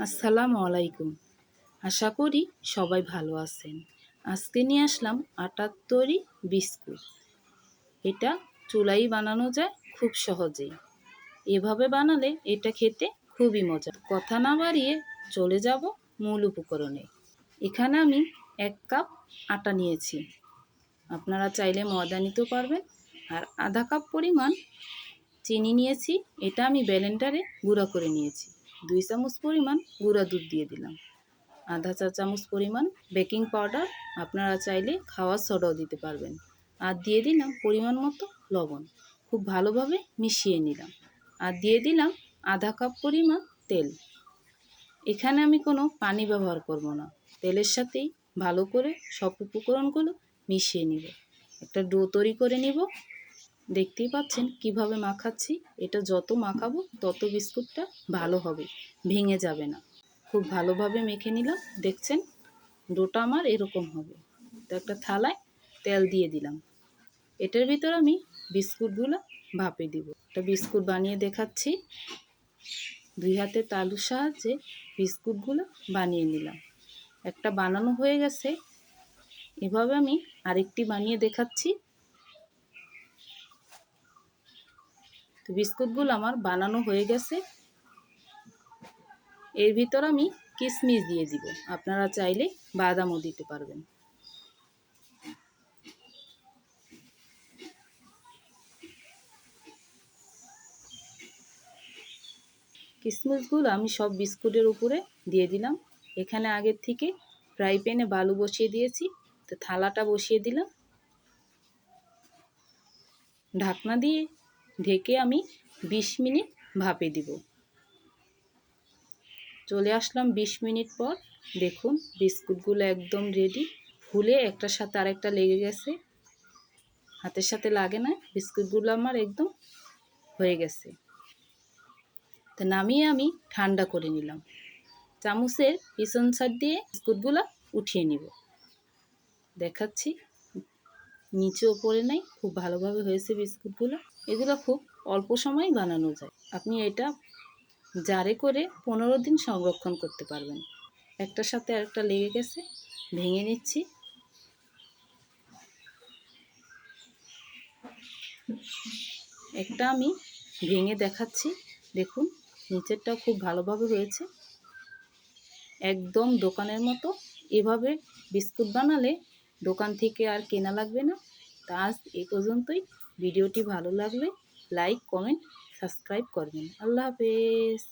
আসসালামু আলাইকুম। আশা করি সবাই ভালো আছেন। আজকে নিয়ে আসলাম আটার তৈরি বিস্কুট। এটা চুলাই বানানো যায় খুব সহজেই। এভাবে বানালে এটা খেতে খুবই মজা। কথা না বাড়িয়ে চলে যাব মূল উপকরণে। এখানে আমি 1 কাপ আটা নিয়েছি। আপনারা চাইলে ময়দা নিতেও পারবেন। আর আধা কাপ পরিমাণ চিনি নিয়েছি। এটা আমি ব্লেন্ডারে গুঁড়া করে নিয়েছি। 2 চামচ পরিমাণ গুঁড়া দুধ দিয়ে দিলাম। আধা চা চামচ পরিমাণ বেকিং পাউডার, আপনারা চাইলে খাওয়ার সোডাও দিতে পারবেন। আর দিয়ে দিলাম পরিমাণ মতো লবণ। খুব ভালোভাবে মিশিয়ে নিলাম। আর দিয়ে দিলাম আধা কাপ পরিমাণ তেল। এখানে আমি কোনো পানি ব্যবহার করব না। তেলের সাথেই ভালো করে সব উপকরণগুলো মিশিয়ে নিব। একটা ডো তৈরি করে নিব। দেখতেই পাচ্ছেন কিভাবে মাখাচ্ছি। এটা যত মাখাবো তত বিস্কুটটা ভালো হবে, ভেঙে যাবে না। খুব ভালোভাবে মেখে নিলাম। দেখছেন ডোটা আমার এরকম হবে। তো একটা থালায় তেল দিয়ে দিলাম। এটার ভিতর আমি বিস্কুটগুলো ভাপে দিব। একটা বিস্কুট বানিয়ে দেখাচ্ছি। 2 হাতে তালুর সাহায্যে বিস্কুটগুলো বানিয়ে নিলাম। একটা বানানো হয়ে গেছে। এভাবে আমি আরেকটি বানিয়ে দেখাচ্ছি। তো বিস্কুটগুলো আমার বানানো হয়ে গেছে। এর ভিতর আমি কিশমিশ দিয়ে দিব। আপনারা চাইলে বাদামও দিতে পারবেন। কিশমিশগুলো আমি সব বিস্কুটের উপরে দিয়ে দিলাম। এখানে আগের থেকে ফ্রাই প্যানে বালু বসিয়ে দিয়েছি। তো থালাটা বসিয়ে দিলাম। ঢাকনা দিয়ে ঢেকে আমি 20 মিনিট ভাপে দিব। চলে আসলাম 20 মিনিট পর। দেখুন বিস্কুটগুলো একদম রেডি। ফুলে একটার সাথে আরেকটা লেগে গেছে, হাতের সাথে লাগে না। বিস্কুটগুলো আমার একদম হয়ে গেছে। তো নামিয়ে আমি ঠান্ডা করে নিলাম। চামচের পিছন সাইড দিয়ে বিস্কুটগুলো উঠিয়ে নিব। দেখাচ্ছি, নিচেও পড়ে নাই। খুব ভালোভাবে হয়েছে বিস্কুটগুলো। এগুলো খুব অল্প সময় বানানো যায়। আপনি এটা জারে করে 15 দিন সংরক্ষণ করতে পারবেন। একটার সাথে আরেকটা লেগে গেছে, ভেঙে নিচ্ছি। একটা আমি ভেঙে দেখাচ্ছি। দেখুন নিচেরটাও খুব ভালোভাবে হয়েছে, একদম দোকানের মতো। এভাবে বিস্কুট বানালে দোকান থেকে আর কেনা লাগবে না। তা আজ এই পর্যন্তই। ভিডিওটি ভালো লাগলে লাইক, কমেন্ট, সাবস্ক্রাইব করবেন। আল্লাহ হাফেজ।